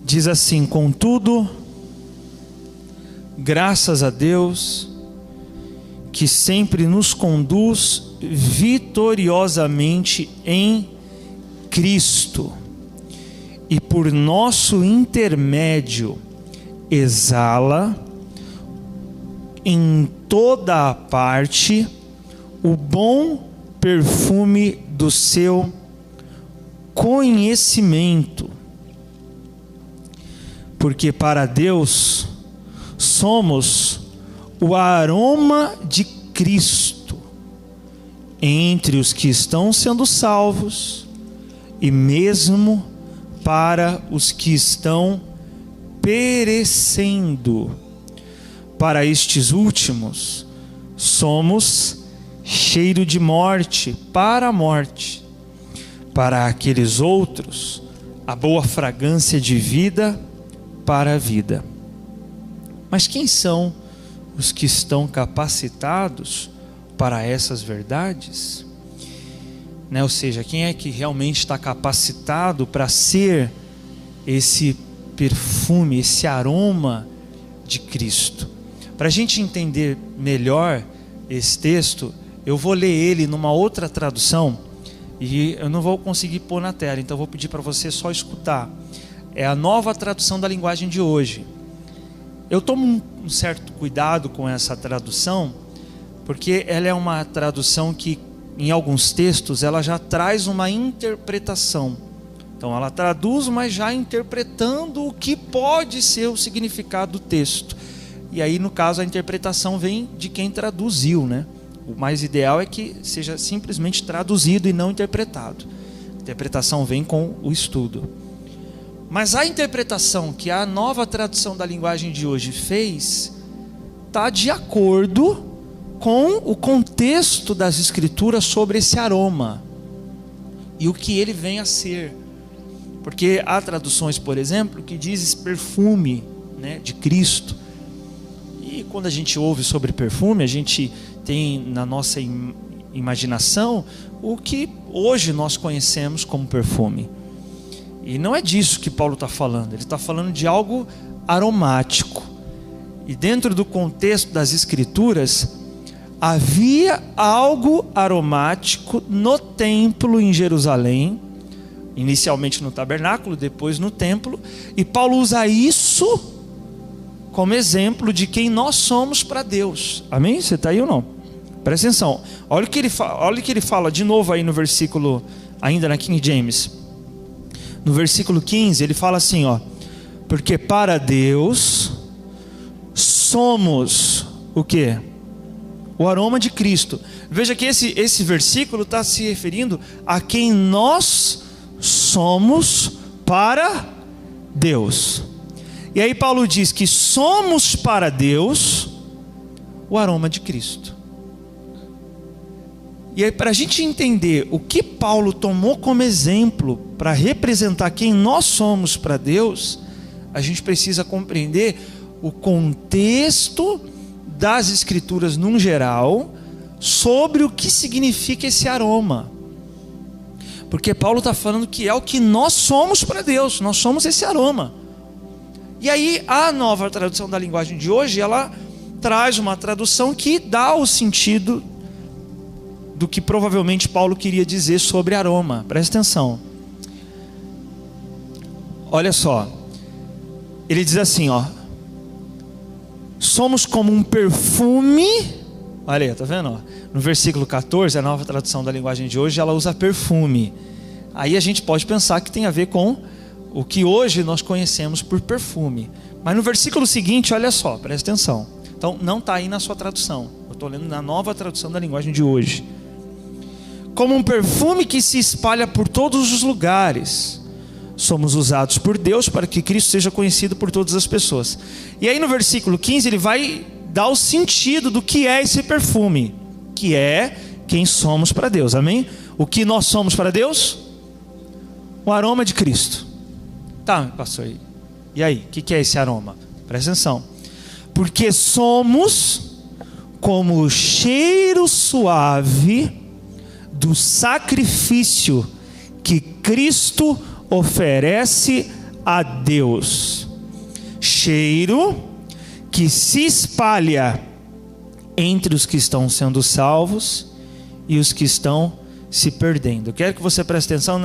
Diz assim: contudo, graças a Deus, que sempre nos conduz vitoriosamente em Cristo, e por nosso intermédio exala em toda a parte o bom perfume do seu conhecimento. Porque para Deus somos o aroma de Cristo entre os que estão sendo salvos e mesmo para os que estão perecendo. Para estes últimos somos cheiro de morte para a morte, para aqueles outros a boa fragrância de vida para a vida. Mas quem são os que estão capacitados para essas verdades? Ou seja, quem é que realmente está capacitado para ser esse perfume, esse aroma de Cristo? Para a gente entender melhor esse texto, eu vou ler ele numa outra tradução, e eu não vou conseguir pôr na tela, então eu vou pedir para você só escutar. É a Nova Tradução da Linguagem de Hoje. Eu tomo um certo cuidado com essa tradução, porque ela é uma tradução que, em alguns textos, ela já traz uma interpretação. Então ela traduz, mas já interpretando o que pode ser o significado do texto. E aí, no caso, a interpretação vem de quem traduziu, O mais ideal é que seja simplesmente traduzido e não interpretado. A interpretação vem com o estudo. Mas a interpretação que a Nova Tradução da Linguagem de Hoje fez está de acordo com o contexto das Escrituras sobre esse aroma e o que ele vem a ser. Porque há traduções, por exemplo, que dizem perfume, de Cristo. E quando a gente ouve sobre perfume, a gente tem na nossa imaginação o que hoje nós conhecemos como perfume. E não é disso que Paulo está falando. Ele está falando de algo aromático. E dentro do contexto das Escrituras, havia algo aromático no templo em Jerusalém, inicialmente no tabernáculo, depois no templo. E Paulo usa isso como exemplo de quem nós somos para Deus. Amém? Você está aí ou não? Presta atenção. Olha o que ele fala de novo aí no versículo, ainda na King James. No versículo 15, ele fala assim, porque para Deus somos o quê? O aroma de Cristo. Veja que esse versículo está se referindo a quem nós somos para Deus. E aí Paulo diz que somos para Deus o aroma de Cristo. E aí, para a gente entender o que Paulo tomou como exemplo para representar quem nós somos para Deus, a gente precisa compreender o contexto das Escrituras num geral sobre o que significa esse aroma. Porque Paulo está falando que é o que nós somos para Deus, nós somos esse aroma. E aí a Nova Tradução da Linguagem de Hoje, ela traz uma tradução que dá o sentido do que provavelmente Paulo queria dizer sobre aroma. Presta atenção. Olha só. Ele diz assim, somos como um perfume. Olha aí, tá vendo? No versículo 14, a Nova Tradução da Linguagem de Hoje, ela usa perfume. Aí a gente pode pensar que tem a ver com o que hoje nós conhecemos por perfume. Mas no versículo seguinte, olha só, presta atenção. Então não está aí na sua tradução. Eu estou lendo na Nova Tradução da Linguagem de Hoje. Como um perfume que se espalha por todos os lugares, somos usados por Deus para que Cristo seja conhecido por todas as pessoas. E aí no versículo 15 ele vai dar o sentido do que é esse perfume, que é quem somos para Deus, amém? O que nós somos para Deus? O aroma de Cristo. Tá, pastor, e aí, o que é esse aroma? Presta atenção. Porque somos como o cheiro suave do sacrifício que Cristo oferece a Deus. Cheiro que se espalha entre os que estão sendo salvos e os que estão se perdendo. Eu quero que você preste atenção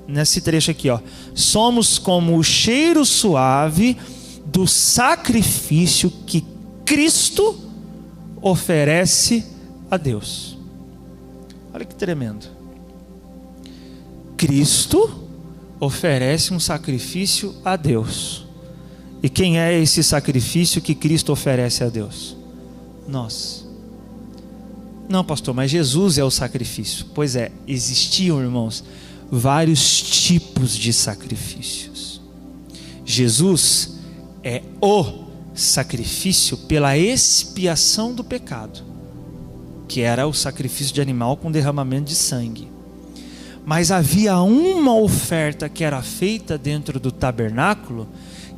nesse trecho aqui, ó. Somos como o cheiro suave do sacrifício que Cristo oferece a Deus. Olha que tremendo. Cristo oferece um sacrifício a Deus. E quem é esse sacrifício que Cristo oferece a Deus? Nós. Não, pastor, mas Jesus é o sacrifício. Pois é, existiam, irmãos, vários tipos de sacrifícios. Jesus é o sacrifício pela expiação do pecado, que era o sacrifício de animal com derramamento de sangue. Mas havia uma oferta que era feita dentro do tabernáculo,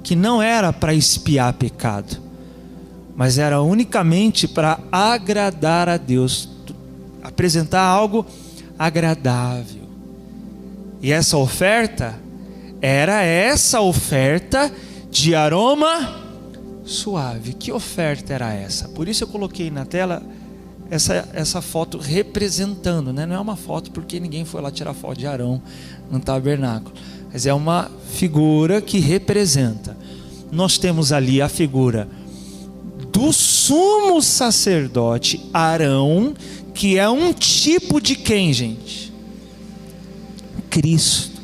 que não era para expiar pecado, mas era unicamente para agradar a Deus, apresentar algo agradável. E essa oferta era essa oferta de aroma suave. Que oferta era essa? Por isso eu coloquei na tela essa foto representando, né? Não é uma foto porque ninguém foi lá tirar foto de Arão no tabernáculo, mas é uma figura que representa. Nós temos ali a figura do sumo sacerdote Arão, que é um tipo de quem, gente? Cristo.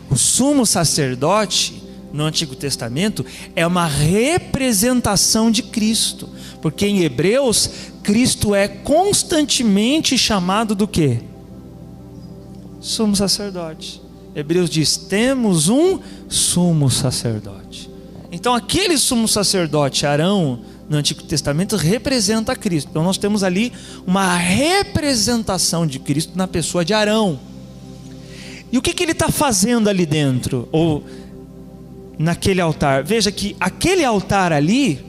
O sumo sacerdote no Antigo Testamento é uma representação de Cristo, porque em Hebreus Cristo é constantemente chamado do quê? Sumo sacerdote. Hebreus diz: temos um sumo sacerdote. Então aquele sumo sacerdote Arão no Antigo Testamento representa Cristo. Então nós temos ali uma representação de Cristo na pessoa de Arão. E o que ele está fazendo ali dentro? Ou naquele altar? Veja que aquele altar ali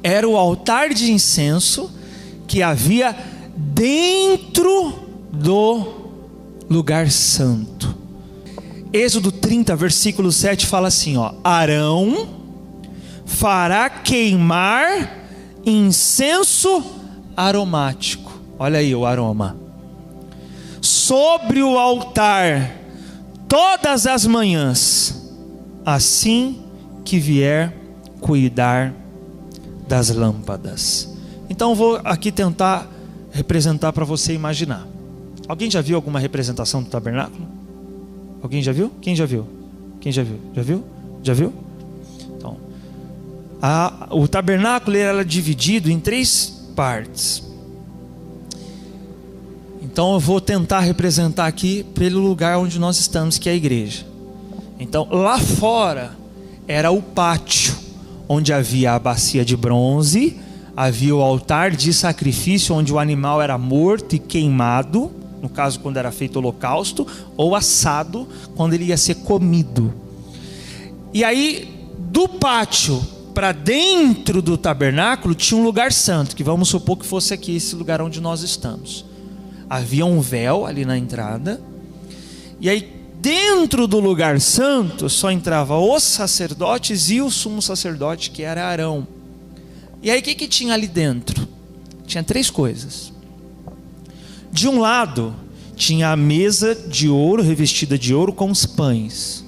era o altar de incenso que havia dentro do lugar santo. Êxodo 30, versículo 7 fala assim, ó: Arão fará queimar incenso aromático. Olha aí o aroma. Sobre o altar todas as manhãs, assim que vier cuidar das lâmpadas. Então vou aqui tentar representar para você imaginar. Alguém já viu alguma representação do tabernáculo? Alguém já viu? Quem já viu? Quem já viu? Já viu? Já viu? Então, o tabernáculo era dividido em 3 partes. Então eu vou tentar representar aqui pelo lugar onde nós estamos, que é a igreja. Então lá fora era o pátio, onde havia a bacia de bronze, havia o altar de sacrifício, onde o animal era morto e queimado, no caso quando era feito holocausto, ou assado, quando ele ia ser comido. E aí do pátio para dentro do tabernáculo tinha um lugar santo, que vamos supor que fosse aqui esse lugar onde nós estamos. Havia um véu ali na entrada, e aí dentro do lugar santo só entrava os sacerdotes e o sumo sacerdote, que era Arão. E aí o que tinha ali dentro? Tinha 3 coisas. De um lado tinha a mesa de ouro, revestida de ouro, com os pães.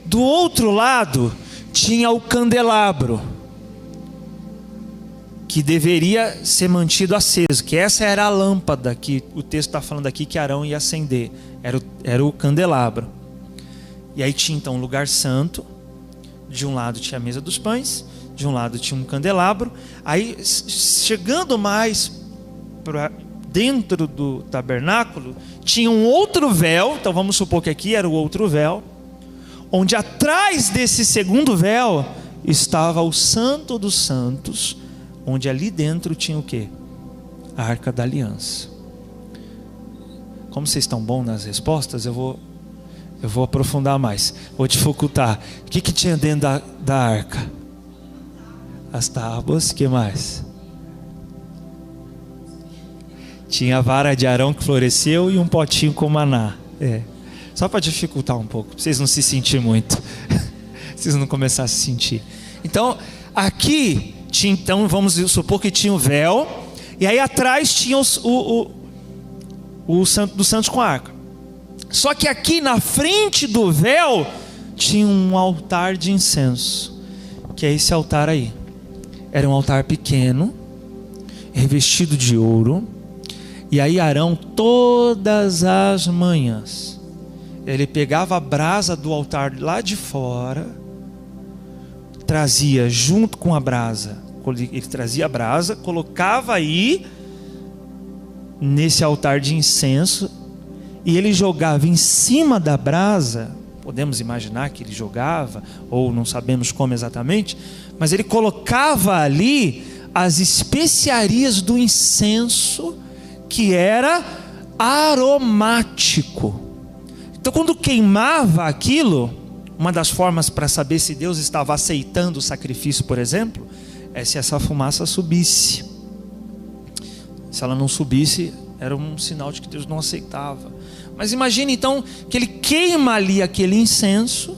Do outro lado tinha o candelabro, que deveria ser mantido aceso, que essa era a lâmpada que o texto está falando aqui que Arão ia acender, era o candelabro. E aí tinha então um lugar santo, de um lado tinha a mesa dos pães, de um lado tinha um candelabro. Aí chegando mais para dentro do tabernáculo tinha um outro véu, então vamos supor que aqui era o outro véu, onde atrás desse segundo véu estava o Santo dos Santos, onde ali dentro tinha o quê? A Arca da Aliança. Como vocês estão bons nas respostas, eu vou aprofundar mais, vou dificultar. O que tinha dentro da arca? As tábuas, o que mais? Tinha a vara de Arão que floresceu e um potinho com maná. Só para dificultar um pouco, para vocês não se sentirem muito. Vocês não começarem a se sentir. Então, aqui, então, vamos supor que tinha o véu. E aí atrás tinha o Santo dos Santos com a arca. Só que aqui na frente do véu tinha um altar de incenso, que é esse altar aí. Era um altar pequeno, revestido de ouro. E aí Arão, todas as manhãs, ele pegava a brasa do altar lá de fora, trazia junto com a brasa, ele trazia a brasa, colocava aí nesse altar de incenso, e ele jogava em cima da brasa. Podemos imaginar que ele jogava, ou não sabemos como exatamente, mas ele colocava ali as especiarias do incenso, que era aromático. Então, quando queimava aquilo, uma das formas para saber se Deus estava aceitando o sacrifício, por exemplo, é se essa fumaça subisse. Se ela não subisse, era um sinal de que Deus não aceitava. Mas imagine então que ele queima ali aquele incenso,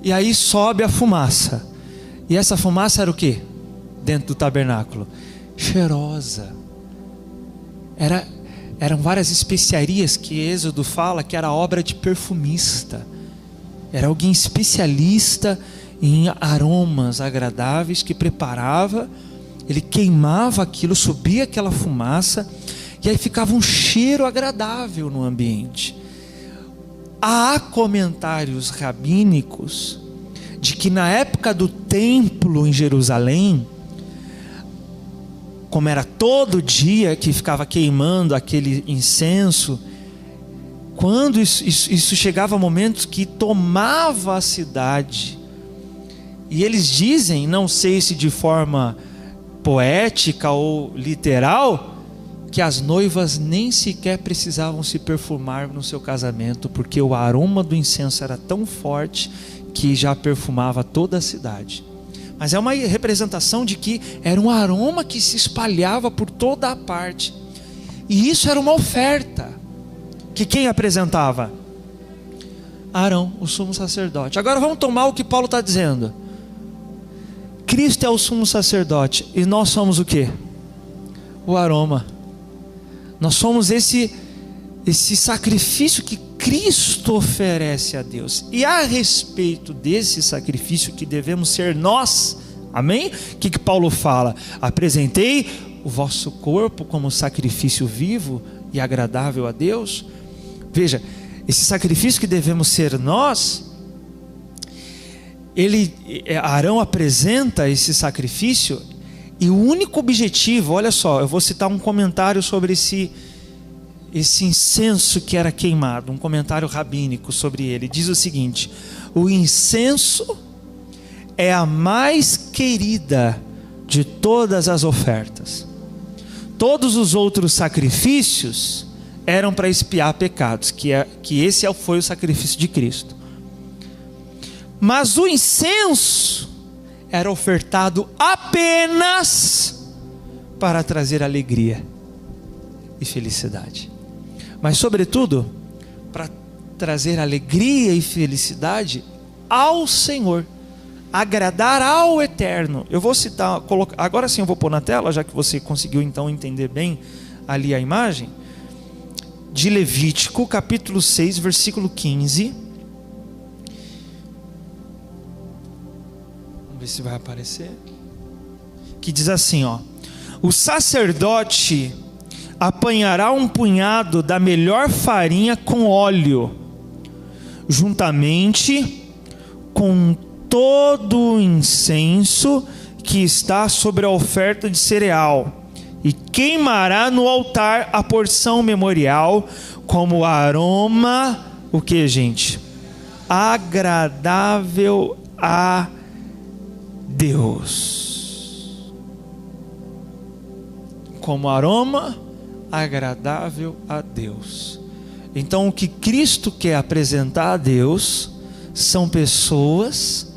e aí sobe a fumaça. E essa fumaça era o quê? Dentro do tabernáculo? Cheirosa. Eram várias especiarias que Êxodo fala que era obra de perfumista. Era alguém especialista em aromas agradáveis que preparava. Ele queimava aquilo, subia aquela fumaça, e aí ficava um cheiro agradável no ambiente. Há comentários rabínicos de que na época do templo em Jerusalém, como era todo dia que ficava queimando aquele incenso, quando isso chegava a momentos que tomava a cidade, e eles dizem, não sei se de forma poética ou literal, que as noivas nem sequer precisavam se perfumar no seu casamento, porque o aroma do incenso era tão forte que já perfumava toda a cidade. Mas é uma representação de que era um aroma que se espalhava por toda a parte, e isso era uma oferta que quem apresentava? Arão, o sumo sacerdote. Agora vamos tomar o que Paulo está dizendo. Cristo é o sumo sacerdote, e nós somos o quê? O aroma. Nós somos esse sacrifício que Cristo oferece a Deus. E a respeito desse sacrifício que devemos ser nós, amém? O que Paulo fala? Apresentei o vosso corpo como sacrifício vivo e agradável a Deus. Veja, esse sacrifício que devemos ser nós, Arão apresenta esse sacrifício, e o único objetivo, olha só, eu vou citar um comentário sobre esse incenso que era queimado, um comentário rabínico sobre ele. Diz o seguinte: o incenso é a mais querida de todas as ofertas. Todos os outros sacrifícios eram para expiar pecados, que esse foi o sacrifício de Cristo. Mas o incenso era ofertado apenas para trazer alegria e felicidade, mas sobretudo para trazer alegria e felicidade ao Senhor, agradar ao Eterno. Eu vou citar, agora sim eu vou pôr na tela, já que você conseguiu então entender bem ali a imagem, de Levítico capítulo 6, versículo 15. Vamos ver se vai aparecer. Que diz assim, ó: o sacerdote apanhará um punhado da melhor farinha com óleo, juntamente com todo o incenso que está sobre a oferta de cereal, e queimará no altar a porção memorial como aroma, o que, gente? Agradável a Deus. Como aroma agradável a Deus. Então, o que Cristo quer apresentar a Deus são pessoas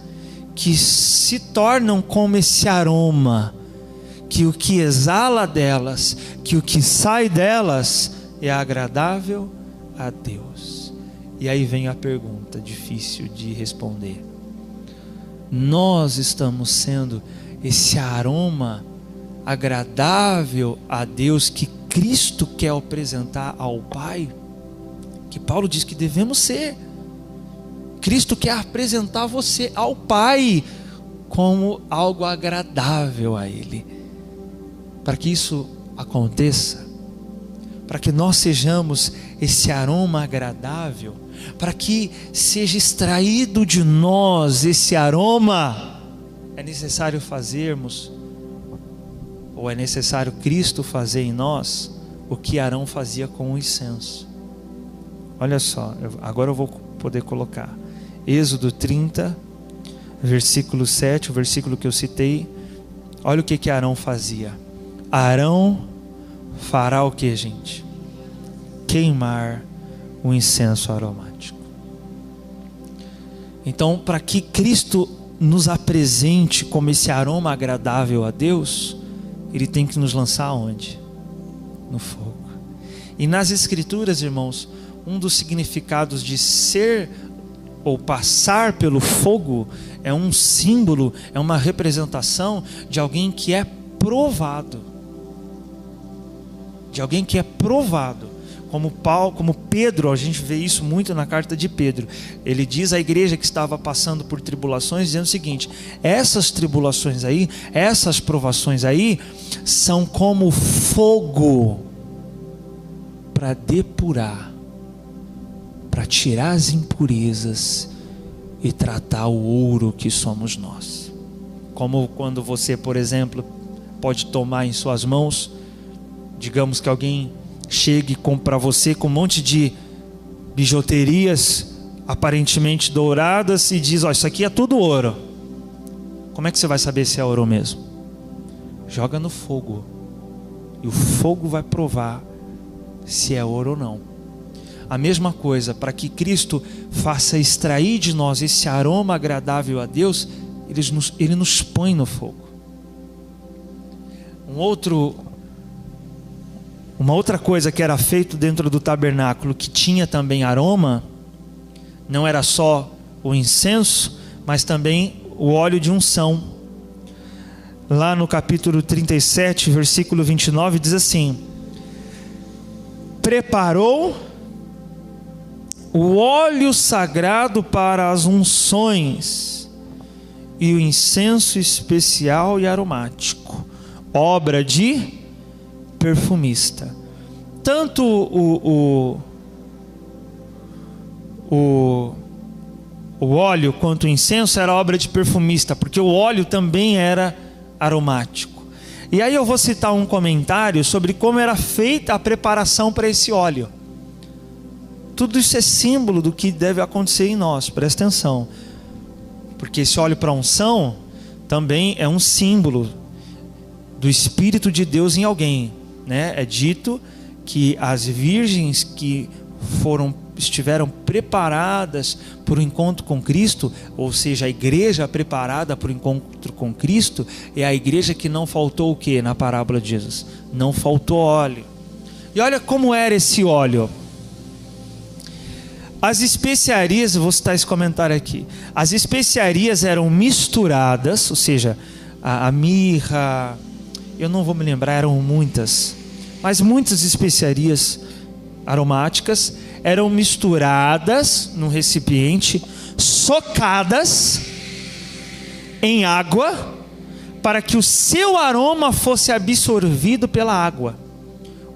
que se tornam como esse aroma, que que o que exala delas, que o que sai delas é agradável a Deus. E aí vem a pergunta difícil de responder: nós estamos sendo esse aroma agradável a Deus que Cristo quer apresentar ao Pai? Que Paulo diz que devemos ser. Cristo quer apresentar você ao Pai como algo agradável a Ele. Para que isso aconteça, para que nós sejamos esse aroma agradável, para que seja extraído de nós esse aroma, é necessário fazermos, ou é necessário Cristo fazer em nós o que Arão fazia com o incenso. Olha só, agora eu vou poder colocar Êxodo 30, versículo 7, o versículo que eu citei. Olha o que Arão fazia. Arão fará o que, gente? Queimar o incenso aromático. Então, para que Cristo nos apresente como esse aroma agradável a Deus, Ele tem que nos lançar aonde? No fogo. E nas Escrituras, irmãos, um dos significados de ser ou passar pelo fogo é um símbolo, é uma representação de alguém que é provado. De alguém que é provado. Como Paulo, como Pedro, a gente vê isso muito na carta de Pedro. Ele diz à igreja que estava passando por tribulações, dizendo o seguinte: essas tribulações aí, essas provações aí, são como fogo para depurar, para tirar as impurezas e tratar o ouro que somos nós. Como quando você, por exemplo, pode tomar em suas mãos, digamos que alguém chegue para você com um monte de bijuterias aparentemente douradas e diz: ó, isso aqui é tudo ouro. Como é que você vai saber se é ouro mesmo? Joga no fogo e o fogo vai provar se é ouro ou não. A mesma coisa, para que Cristo faça extrair de nós esse aroma agradável a Deus, Ele nos põe no fogo. Uma outra coisa que era feito dentro do tabernáculo, que tinha também aroma, não era só o incenso, mas também o óleo de unção. Lá no capítulo 37, versículo 29, diz assim: preparou o óleo sagrado para as unções e o incenso especial e aromático, obra de perfumista. Tanto o óleo quanto o incenso era obra de perfumista, porque o óleo também era aromático. E aí eu vou citar um comentário sobre como era feita a preparação para esse óleo. Tudo isso é símbolo do que deve acontecer em nós, presta atenção, porque esse óleo para unção também é um símbolo do Espírito de Deus em alguém, né? É dito que as virgens que estiveram preparadas para o encontro com Cristo, ou seja, a igreja preparada para o encontro com Cristo, é a igreja que não faltou o que na parábola de Jesus? Não faltou óleo. E olha como era esse óleo. As especiarias, vou citar esse comentário aqui. As especiarias eram misturadas, ou seja, a mirra, eu não vou me lembrar, eram muitas, mas muitas especiarias aromáticas eram misturadas num recipiente, socadas em água, para que o seu aroma fosse absorvido pela água.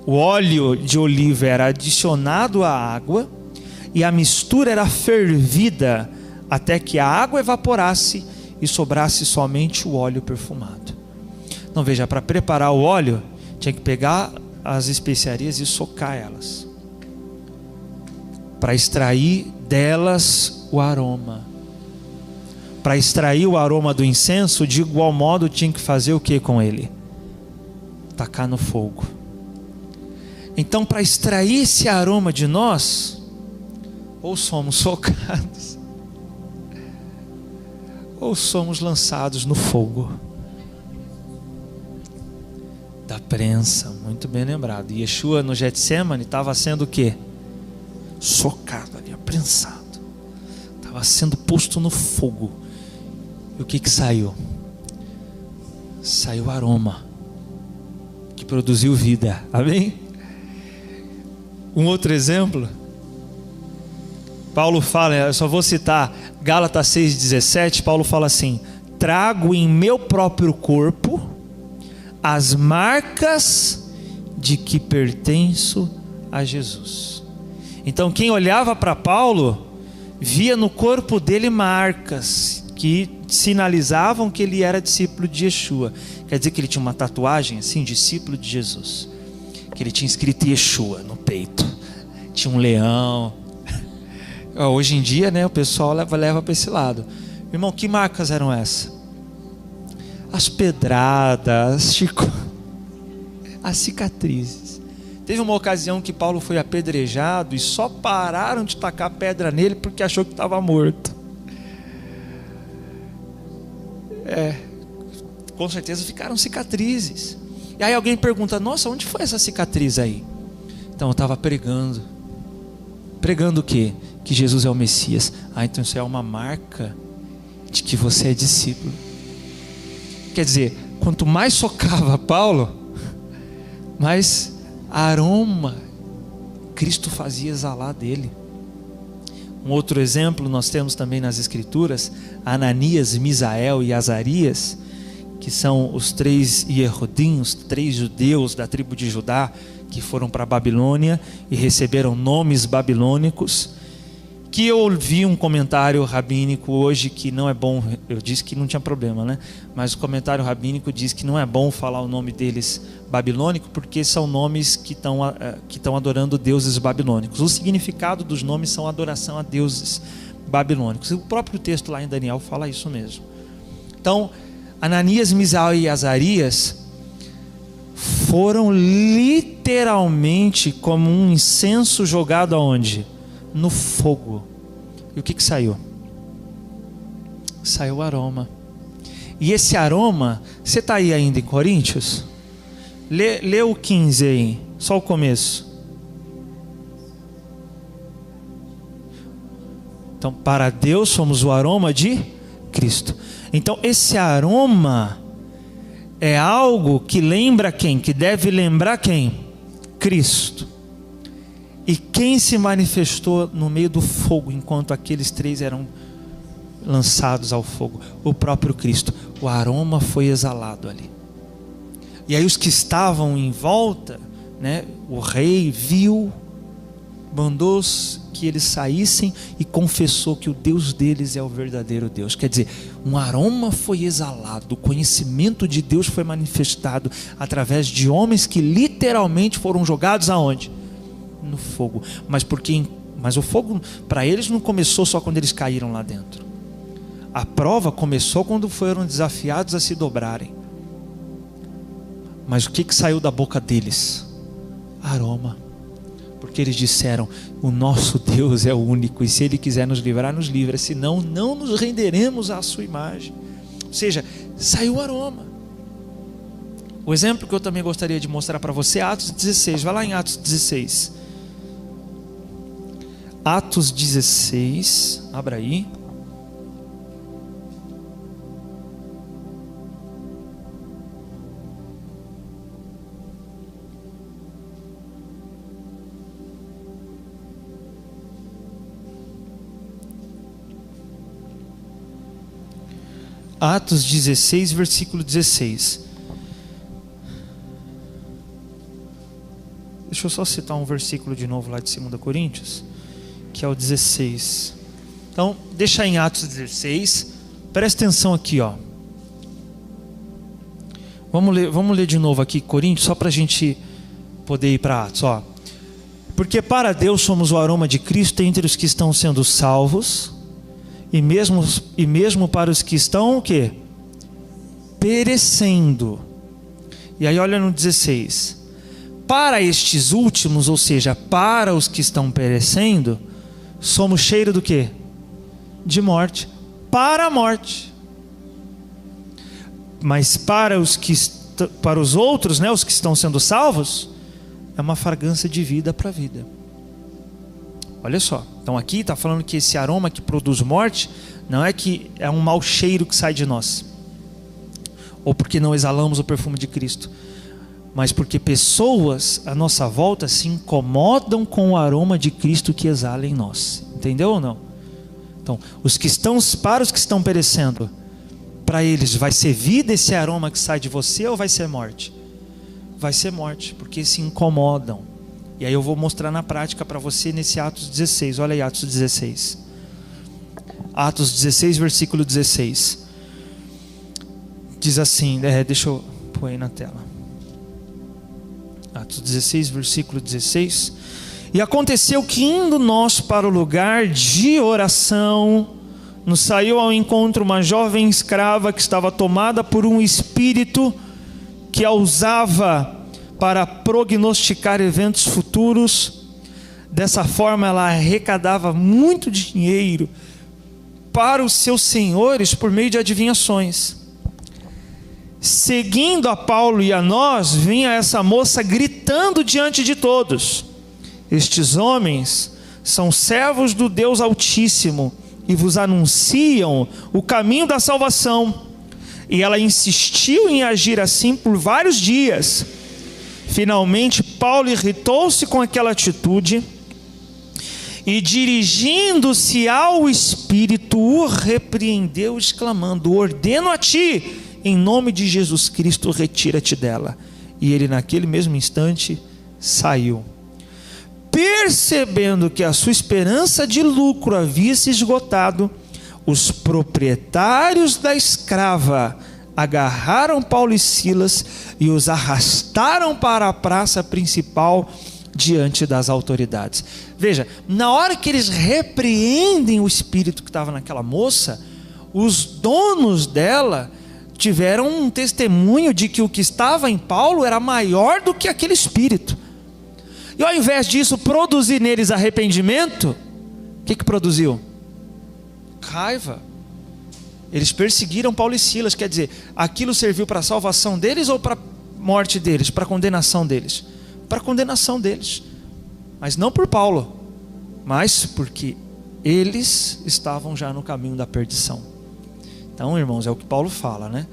O óleo de oliva era adicionado à água e a mistura era fervida até que a água evaporasse e sobrasse somente o óleo perfumado. Então veja, para preparar o óleo, tinha que pegar as especiarias e socar elas, para extrair delas o aroma. Para extrair o aroma do incenso, de igual modo tinha que fazer o que com ele? Tacar no fogo. Então, para extrair esse aroma de nós, ou somos socados, ou somos lançados no fogo. prensa, muito bem lembrado. E Yeshua no Getsemane estava sendo o quê? Socado ali, prensado. Estava sendo posto no fogo. E o que saiu? Saiu aroma, que produziu vida. Amém? Um outro exemplo, Paulo fala, eu só vou citar Gálatas 6,17. Paulo fala assim: trago em meu próprio corpo as marcas de que pertenço a Jesus. Então quem olhava para Paulo via no corpo dele marcas que sinalizavam que ele era discípulo de Yeshua. Quer dizer que ele tinha uma tatuagem assim, discípulo de Jesus, que ele tinha escrito Yeshua no peito, tinha um leão. Hoje em dia, né, o pessoal leva para esse lado. Irmão, que marcas eram essas? As pedradas, as cicatrizes. Teve uma ocasião que Paulo foi apedrejado e só pararam de tacar pedra nele porque achou que estava morto. Com certeza ficaram cicatrizes. E aí alguém pergunta: nossa, onde foi essa cicatriz aí? Então eu estava pregando. Pregando o quê? Que Jesus é o Messias. Então isso é uma marca de que você é discípulo. Quer dizer, quanto mais socava Paulo, mais aroma Cristo fazia exalar dele. Um outro exemplo nós temos também nas Escrituras: Ananias, Misael e Azarias, que são os 3 Yehudim, os 3 judeus da tribo de Judá, que foram para a Babilônia e receberam nomes babilônicos. Que eu ouvi um comentário rabínico hoje que não é bom, eu disse que não tinha problema, né? Mas o comentário rabínico diz que não é bom falar o nome deles babilônico, porque são nomes que estão adorando deuses babilônicos. O significado dos nomes são adoração a deuses babilônicos. E o próprio texto lá em Daniel fala isso mesmo. Então, Ananias, Misael e Azarias foram literalmente como um incenso jogado aonde? No fogo. E o que saiu? Saiu aroma. E esse aroma, você está aí ainda em Coríntios? Lê o 15 aí, só o começo. Então, para Deus somos o aroma de Cristo. Então esse aroma é algo que lembra quem? Que deve lembrar quem? Cristo. E quem se manifestou no meio do fogo enquanto aqueles 3 eram lançados ao fogo? O próprio Cristo. O aroma foi exalado ali. E aí os que estavam em volta, né, o rei viu, mandou que eles saíssem e confessou que o Deus deles é o verdadeiro Deus. Quer dizer, um aroma foi exalado, o conhecimento de Deus foi manifestado através de homens que literalmente foram jogados aonde? No fogo. Mas o fogo para eles não começou só quando eles caíram lá dentro. A prova começou quando foram desafiados a se dobrarem. Mas o que saiu da boca deles? Aroma. Porque eles disseram: o nosso Deus é o único, e se Ele quiser nos livrar, nos livra, senão não nos renderemos à sua imagem. Ou seja, saiu aroma. O exemplo que eu também gostaria de mostrar para você é Atos 16. Vai lá em Atos 16. Atos 16, abra aí. Atos 16, versículo 16. Deixa eu só citar um versículo de novo lá de 2 Coríntios, que é o 16. Então, deixa em Atos 16. Presta atenção aqui, ó. Vamos ler de novo aqui Coríntios, só para a gente poder ir para Atos, ó. Porque para Deus somos o aroma de Cristo entre os que estão sendo salvos, e mesmo para os que estão o quê? Perecendo. E aí olha no 16. Para estes últimos, ou seja, para os que estão perecendo, somos cheiro do quê? De morte. Para a morte. Mas para os que para os outros, né, os que estão sendo salvos, é uma fragrância de vida para a vida. Olha só, então aqui está falando que esse aroma que produz morte, não é que é um mau cheiro que sai de nós, ou porque não exalamos o perfume de Cristo, mas porque pessoas à nossa volta se incomodam com o aroma de Cristo que exala em nós. Entendeu ou não? Então, para os que estão perecendo, para eles vai ser vida esse aroma que sai de você, ou vai ser morte? Vai ser morte, porque se incomodam. E aí eu vou mostrar na prática para você nesse Atos 16. Olha aí, Atos 16. Atos 16, versículo 16. Diz assim, deixa eu pôr aí na tela. Atos 16, versículo 16. E aconteceu que, indo nós para o lugar de oração, nos saiu ao encontro uma jovem escrava que estava tomada por um espírito que a usava para prognosticar eventos futuros. Dessa forma ela arrecadava muito dinheiro para os seus senhores por meio de adivinhações. Seguindo a Paulo e a nós, vinha essa moça gritando diante de todos: estes homens são servos do Deus Altíssimo e vos anunciam o caminho da salvação. E ela insistiu em agir assim por vários dias. Finalmente Paulo irritou-se com aquela atitude e, dirigindo-se ao Espírito, o repreendeu, exclamando: ordeno a ti, em nome de Jesus Cristo, retira-te dela. E ele naquele mesmo instante saiu. Percebendo que a sua esperança de lucro havia se esgotado, os proprietários da escrava agarraram Paulo e Silas e os arrastaram para a praça principal diante das autoridades. Veja, na hora que eles repreendem o espírito que estava naquela moça, os donos dela tiveram um testemunho de que o que estava em Paulo era maior do que aquele espírito. E ao invés disso produzir neles arrependimento, o que produziu? Raiva. Eles perseguiram Paulo e Silas. Quer dizer, aquilo serviu para a salvação deles ou para a morte deles? Para a condenação deles? Para a condenação deles. Mas não por Paulo, mas porque eles estavam já no caminho da perdição. Então, irmãos, é o que Paulo fala, né?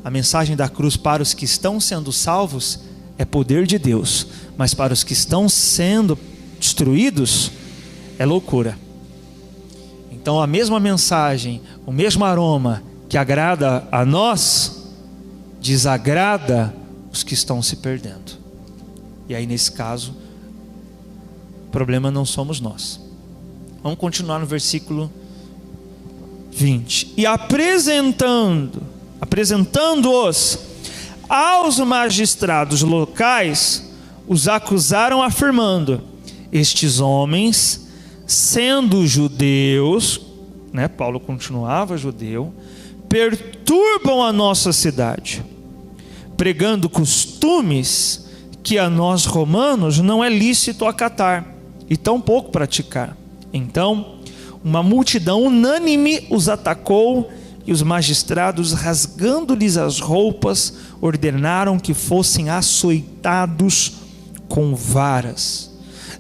A mensagem da cruz para os que estão sendo salvos é poder de Deus, mas para os que estão sendo destruídos é loucura. Então a mesma mensagem, o mesmo aroma que agrada a nós, desagrada os que estão se perdendo. E aí nesse caso, o problema não somos nós. Vamos continuar no versículo 20. E apresentando-os aos magistrados locais, os acusaram afirmando: estes homens, sendo judeus, né, Paulo continuava judeu, perturbam a nossa cidade, pregando costumes que a nós romanos não é lícito acatar, e tampouco praticar. Então, uma multidão unânime os atacou, e os magistrados, rasgando-lhes as roupas, ordenaram que fossem açoitados com varas.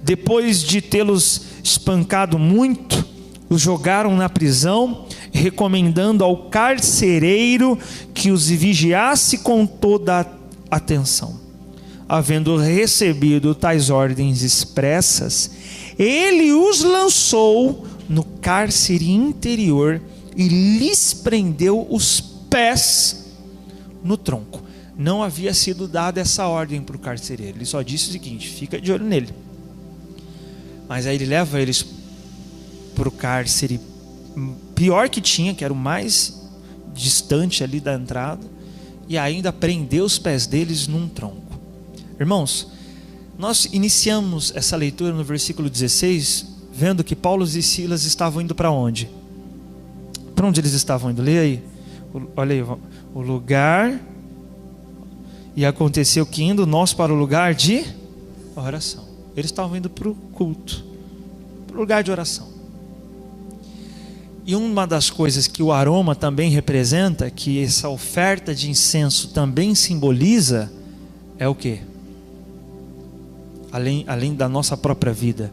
Depois de tê-los espancado muito, os jogaram na prisão, recomendando ao carcereiro que os vigiasse com toda a atenção. Havendo recebido tais ordens expressas, ele os lançou no cárcere interior e lhes prendeu os pés no tronco. Não havia sido dada essa ordem para o carcereiro, ele só disse o seguinte: fica de olho nele. Mas aí ele leva eles para o cárcere pior que tinha, que era o mais distante ali da entrada, e ainda prendeu os pés deles num tronco. Irmãos, nós iniciamos essa leitura no versículo 16, vendo que Paulo e Silas estavam indo para onde? Para onde eles estavam indo? Leia aí. Olha aí, o lugar. E aconteceu que, indo nós para o lugar de oração. Eles estavam indo para o culto, para o lugar de oração. E uma das coisas que o aroma também representa, que essa oferta de incenso também simboliza, é o quê? Além da nossa própria vida.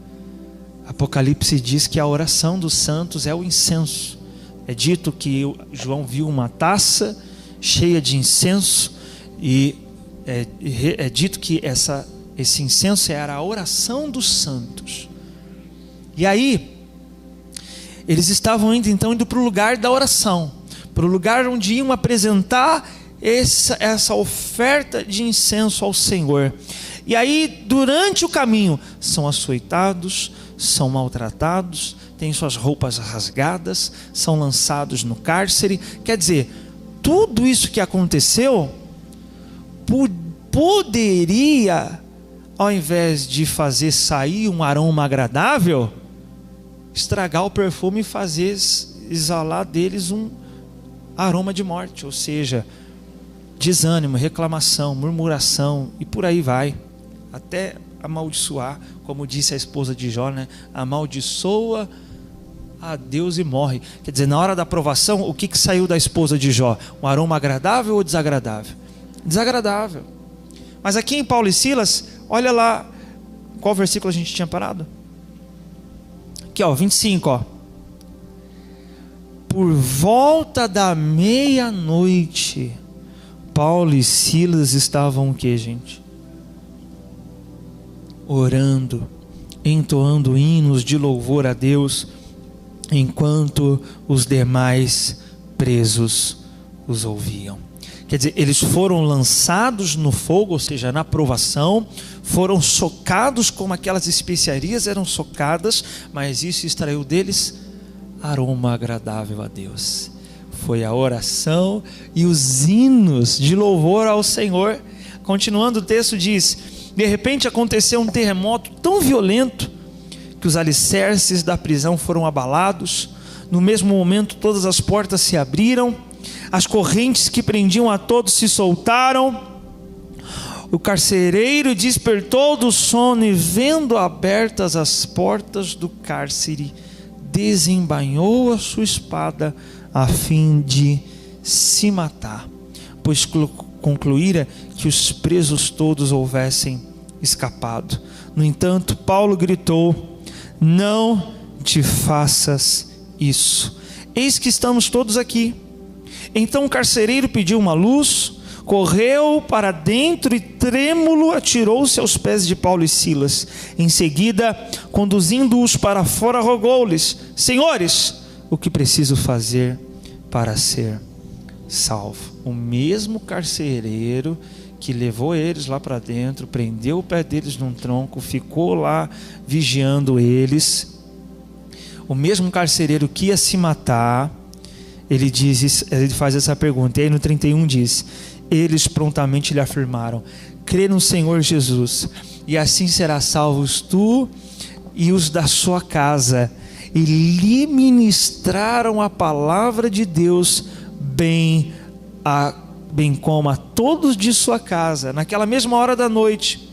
Apocalipse diz que a oração dos santos é o incenso. É dito que João viu uma taça cheia de incenso, e é dito que esse incenso era a oração dos santos. E aí, eles estavam então indo para o lugar da oração, para o lugar onde iam apresentar essa oferta de incenso ao Senhor. E aí, durante o caminho, são açoitados, são maltratados, têm suas roupas rasgadas, são lançados no cárcere. Quer dizer, tudo isso que aconteceu poderia, ao invés de fazer sair um aroma agradável, estragar o perfume e fazer exalar deles um aroma de morte, ou seja, desânimo, reclamação, murmuração e por aí vai, até amaldiçoar, como disse a esposa de Jó, né? Amaldiçoa a Deus e morre. Quer dizer, na hora da provação, o que saiu da esposa de Jó? Um aroma agradável ou desagradável? Desagradável. Mas aqui em Paulo e Silas, olha lá, qual versículo a gente tinha parado? Aqui, ó, 25, ó. Por volta da meia-noite, Paulo e Silas estavam o que, gente? Orando, entoando hinos de louvor a Deus, enquanto os demais presos os ouviam. Quer dizer, eles foram lançados no fogo, ou seja, na provação, foram socados como aquelas especiarias eram socadas, mas isso extraiu deles aroma agradável a Deus. Foi a oração e os hinos de louvor ao Senhor. Continuando, o texto diz: de repente aconteceu um terremoto tão violento que os alicerces da prisão foram abalados. No mesmo momento todas as portas se abriram, as correntes que prendiam a todos se soltaram. O carcereiro despertou do sono e, vendo abertas as portas do cárcere, desembainhou a sua espada a fim de se matar, pois concluíra que os presos todos houvessem escapado. No entanto, Paulo gritou: não te faças isso, eis que estamos todos aqui. Então o carcereiro pediu uma luz, correu para dentro e trêmulo atirou-se aos pés de Paulo e Silas. Em seguida, conduzindo-os para fora, rogou-lhes: senhores, o que preciso fazer para ser salvo? O mesmo carcereiro que levou eles lá para dentro, prendeu o pé deles num tronco, ficou lá vigiando eles, o mesmo carcereiro que ia se matar, ele faz essa pergunta. E aí no 31 diz: eles prontamente lhe afirmaram: crê no Senhor Jesus, e assim serás salvos tu e os da sua casa. E lhe ministraram a palavra de Deus, bem como a todos de sua casa. Naquela mesma hora da noite,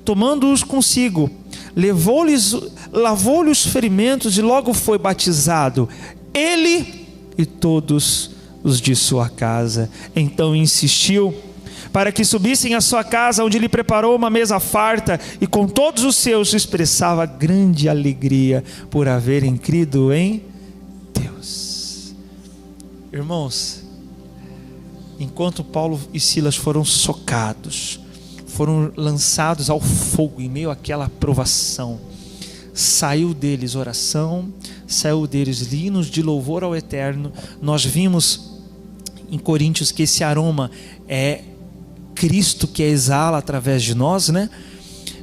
tomando-os consigo, lavou-lhe os ferimentos e logo foi batizado, ele e todos os de sua casa. Então insistiu para que subissem à sua casa, onde lhe preparou uma mesa farta, e com todos os seus expressava grande alegria por haverem crido em Deus. Irmãos, enquanto Paulo e Silas foram socados, foram lançados ao fogo em meio àquela provação, saiu deles oração, saiu deles hinos de louvor ao Eterno. Nós vimos em Coríntios que esse aroma é Cristo que exala através de nós, né?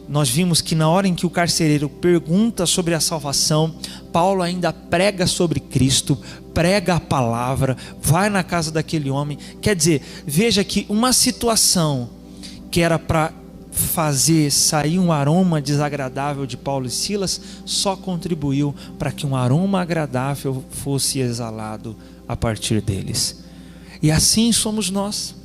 Nós vimos que na hora em que o carcereiro pergunta sobre a salvação, Paulo ainda prega sobre Cristo, prega a palavra, vai na casa daquele homem. Quer dizer, veja que uma situação que era para fazer sair um aroma desagradável de Paulo e Silas, só contribuiu para que um aroma agradável fosse exalado a partir deles. E assim somos nós.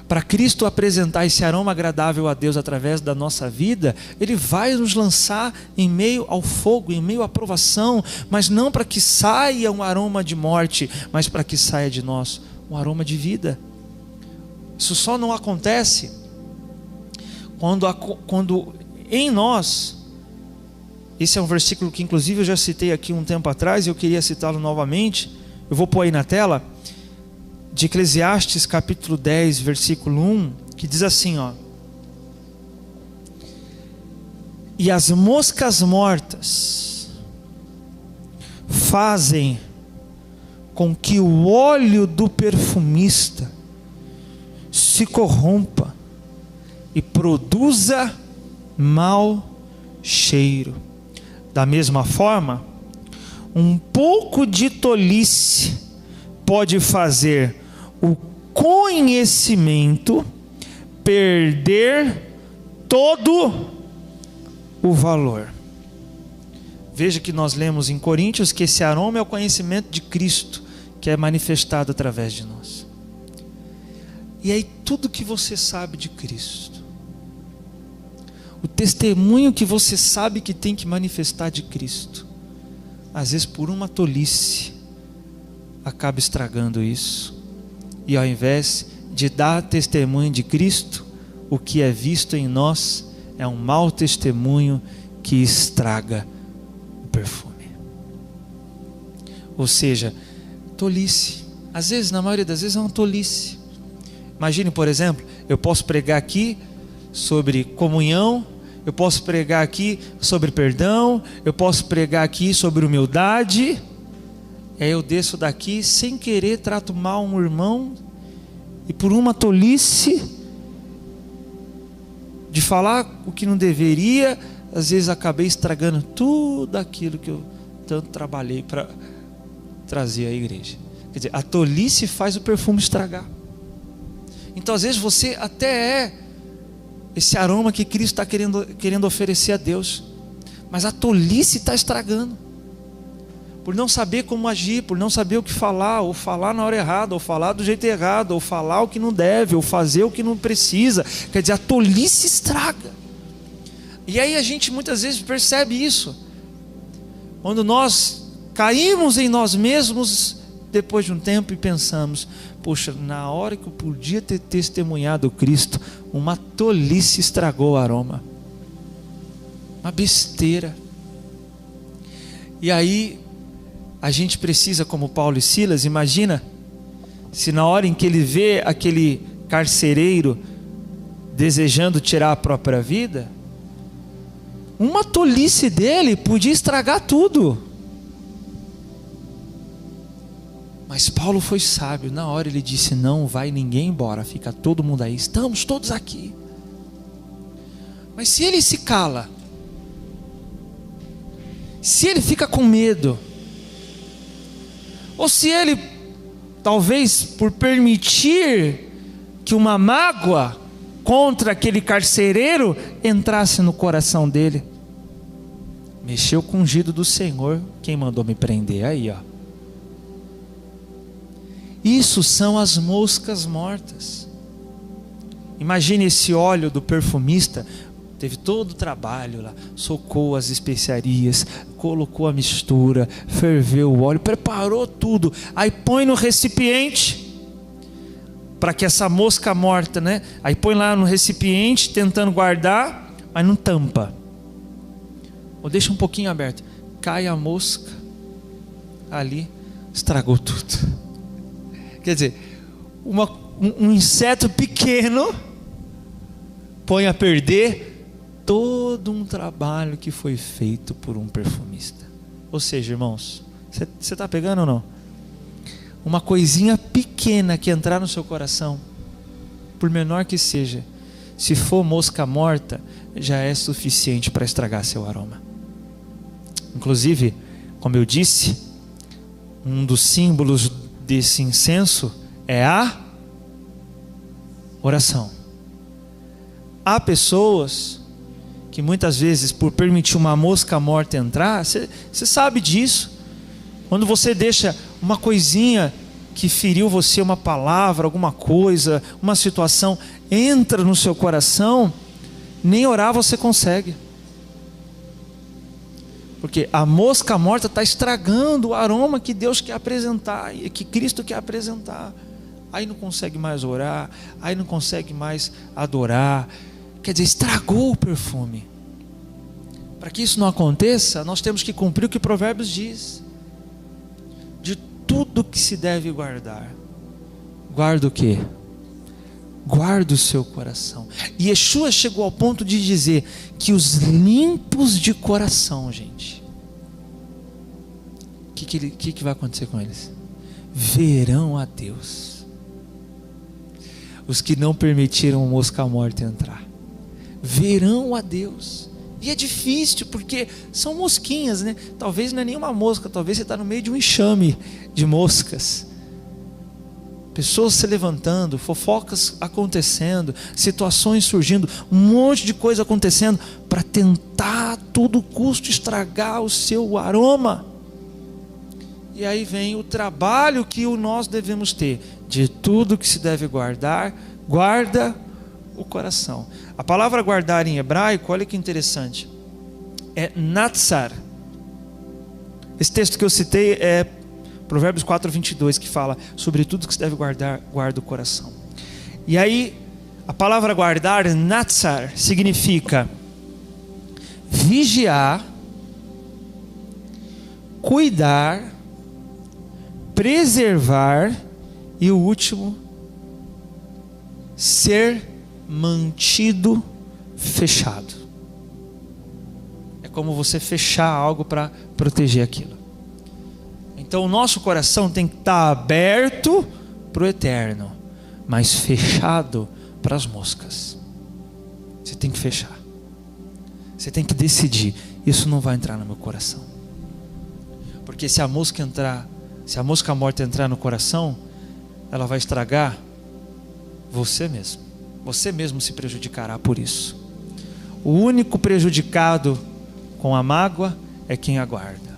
para Cristo apresentar esse aroma agradável a Deus através da nossa vida, Ele vai nos lançar em meio ao fogo, em meio à provação, mas não para que saia um aroma de morte, mas para que saia de nós um aroma de vida. Isso só não acontece quando em nós, esse é um versículo que inclusive eu já citei aqui um tempo atrás, e eu queria citá-lo novamente, eu vou pôr aí na tela, de Eclesiastes capítulo 10, versículo 1, que diz assim, ó: e as moscas mortas fazem com que o óleo do perfumista se corrompa e produza mau cheiro. Da mesma forma, um pouco de tolice pode fazer o conhecimento perder todo o valor. Veja que nós lemos em Coríntios que esse aroma é o conhecimento de Cristo, que é manifestado através de nós. E aí tudo que você sabe de Cristo, o testemunho que você sabe que tem que manifestar de Cristo, às vezes por uma tolice, acaba estragando isso. E ao invés de dar testemunho de Cristo, o que é visto em nós é um mau testemunho que estraga o perfume. Ou seja, tolice. Às vezes, na maioria das vezes, é uma tolice. Imagine, por exemplo, eu posso pregar aqui sobre comunhão, eu posso pregar aqui sobre perdão, eu posso pregar aqui sobre humildade. Aí eu desço daqui, sem querer, trato mal um irmão, e por uma tolice de falar o que não deveria, às vezes acabei estragando tudo aquilo que eu tanto trabalhei para trazer à igreja. Quer dizer, a tolice faz o perfume estragar. Então às vezes você até é esse aroma que Cristo está querendo oferecer a Deus, mas a tolice está estragando, por não saber como agir, por não saber o que falar, ou falar na hora errada, ou falar do jeito errado, ou falar o que não deve, ou fazer o que não precisa. Quer dizer, a tolice estraga. E aí a gente muitas vezes percebe isso, quando nós caímos em nós mesmos depois de um tempo e pensamos: poxa, na hora que eu podia ter testemunhado Cristo, uma tolice estragou o aroma, uma besteira. E aí a gente precisa, como Paulo e Silas, imagina se na hora em que ele vê aquele carcereiro desejando tirar a própria vida, uma tolice dele podia estragar tudo. Mas Paulo foi sábio, na hora ele disse: não vai ninguém embora, fica todo mundo aí, estamos todos aqui. Mas se ele se cala, se ele fica com medo, ou se ele, talvez por permitir que uma mágoa contra aquele carcereiro entrasse no coração dele, mexeu com o ungido do Senhor, quem mandou me prender? Aí, ó. Isso são as moscas mortas. Imagine esse óleo do perfumista, teve todo o trabalho lá, socou as especiarias, colocou a mistura, ferveu o óleo, preparou tudo, aí põe no recipiente, para que essa mosca morta, né? Aí põe lá no recipiente, tentando guardar, mas não tampa, ou deixa um pouquinho aberto, cai a mosca, ali, estragou tudo. Quer dizer, um inseto pequeno põe a perder todo um trabalho que foi feito por um perfumista. Ou seja, irmãos, você está pegando ou não? Uma coisinha pequena que entrar no seu coração, por menor que seja, se for mosca morta, já é suficiente para estragar seu aroma. Inclusive, como eu disse, um dos símbolos desse incenso é a oração. Há pessoas que muitas vezes, por permitir uma mosca morta entrar, você sabe disso, quando você deixa uma coisinha que feriu você, uma palavra, alguma coisa, uma situação, entra no seu coração, nem orar você consegue. Porque a mosca morta está estragando o aroma que Deus quer apresentar, que Cristo quer apresentar. Aí não consegue mais orar, aí não consegue mais adorar. Quer dizer, estragou o perfume. Para que isso não aconteça, nós temos que cumprir o que Provérbios diz. De tudo que se deve guardar, guarda o quê? Guarda o seu coração. E Yeshua chegou ao ponto de dizer que os limpos de coração, gente, o que vai acontecer com eles? Verão a Deus. Os que não permitiram a mosca morta entrar, verão a Deus. E é difícil, porque são mosquinhas, né? Talvez não é nenhuma mosca, talvez você está no meio de um enxame de moscas. Pessoas se levantando, fofocas acontecendo, situações surgindo, um monte de coisa acontecendo, para tentar a todo custo estragar o seu aroma. E aí vem o trabalho que nós devemos ter. De tudo que se deve guardar, guarda o coração. A palavra guardar em hebraico, olha que interessante, é natsar. Esse texto que eu citei é Provérbios 4:22, que fala sobre tudo que se deve guardar, guarda o coração. E aí, a palavra guardar, natsar, significa vigiar, cuidar, preservar e o último, ser mantido fechado. É como você fechar algo para proteger aquilo. Então o nosso coração tem que estar aberto para o eterno, mas fechado para as moscas. Você tem que fechar. Você tem que decidir, isso não vai entrar no meu coração. Porque se a mosca morta entrar no coração, ela vai estragar você mesmo. Você mesmo se prejudicará por isso. O único prejudicado com a mágoa é quem a guarda.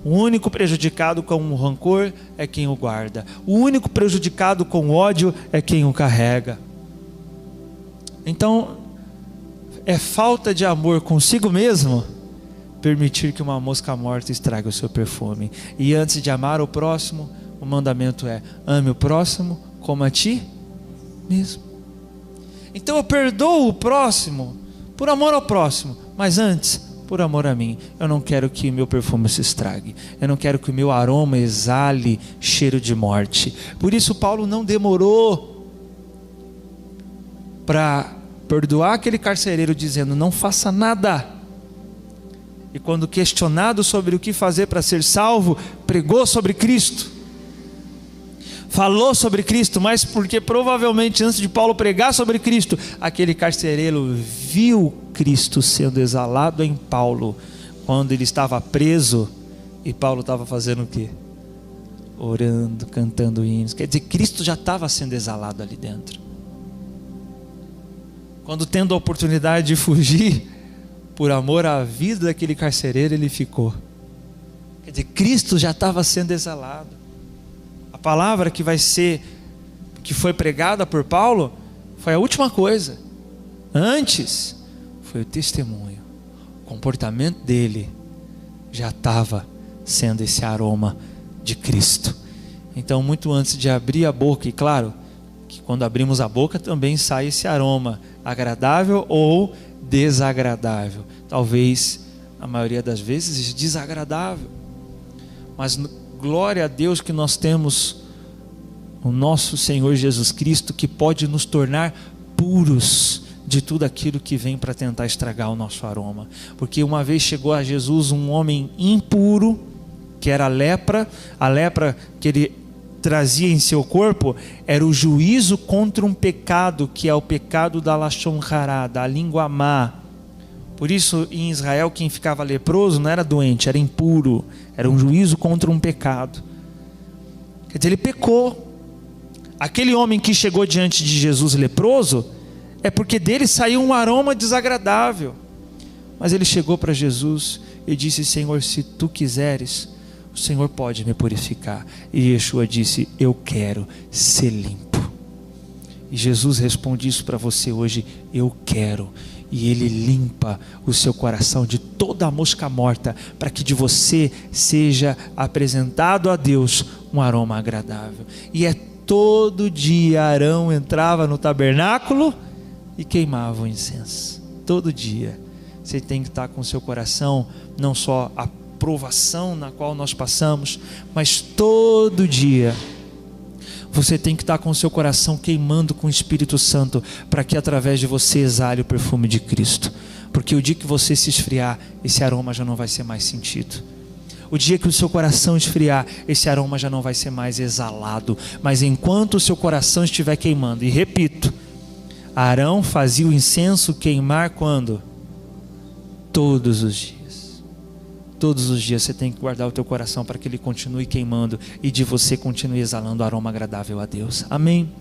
O único prejudicado com o rancor é quem o guarda. O único prejudicado com o ódio é quem o carrega. Então, é falta de amor consigo mesmo permitir que uma mosca morta estrague o seu perfume. E antes de amar o próximo, o mandamento é: ame o próximo como a ti mesmo. Então eu perdoo o próximo por amor ao próximo, mas antes, por amor a mim. Eu não quero que meu perfume se estrague, eu não quero que o meu aroma exale cheiro de morte. Por isso Paulo não demorou para perdoar aquele carcereiro, dizendo: não faça nada. E quando questionado sobre o que fazer para ser salvo, pregou sobre Cristo, falou sobre Cristo. Mas porque provavelmente antes de Paulo pregar sobre Cristo, aquele carcereiro viu Cristo sendo exalado em Paulo, quando ele estava preso, e Paulo estava fazendo o quê? Orando, cantando hinos. Quer dizer, Cristo já estava sendo exalado ali dentro. Quando tendo a oportunidade de fugir, por amor à vida daquele carcereiro, ele ficou. Quer dizer, Cristo já estava sendo exalado. A palavra que foi pregada por Paulo, foi a última coisa. Antes, foi o testemunho. O comportamento dele já estava sendo esse aroma de Cristo. Então, muito antes de abrir a boca, e claro, que quando abrimos a boca também sai esse aroma, agradável ou desagradável. Talvez, a maioria das vezes, desagradável. Mas glória a Deus que nós temos o nosso Senhor Jesus Cristo, que pode nos tornar puros de tudo aquilo que vem para tentar estragar o nosso aroma. Porque uma vez chegou a Jesus um homem impuro, que era a lepra que ele trazia em seu corpo, era o juízo contra um pecado, que é o pecado da Lashon Hará, da língua má. Por isso, em Israel, quem ficava leproso não era doente, era impuro. Era um juízo contra um pecado. Quer dizer, ele pecou. Aquele homem que chegou diante de Jesus leproso, é porque dele saiu um aroma desagradável. Mas ele chegou para Jesus e disse: Senhor, se tu quiseres, o Senhor pode me purificar. E Yeshua disse: eu quero ser limpo. E Jesus responde isso para você hoje: eu quero. E Ele limpa o seu coração de toda a mosca morta, para que de você seja apresentado a Deus um aroma agradável. E todo dia Arão entrava no tabernáculo e queimava o incenso. Todo dia. Você tem que estar com o seu coração, não só a provação na qual nós passamos, mas todo dia você tem que estar com o seu coração queimando com o Espírito Santo, para que através de você exale o perfume de Cristo. Porque o dia que você se esfriar, esse aroma já não vai ser mais sentido. O dia que o seu coração esfriar, esse aroma já não vai ser mais exalado. Mas enquanto o seu coração estiver queimando, e repito, Arão fazia o incenso queimar quando? Todos os dias. Todos os dias você tem que guardar o teu coração para que ele continue queimando e de você continue exalando o aroma agradável a Deus. Amém?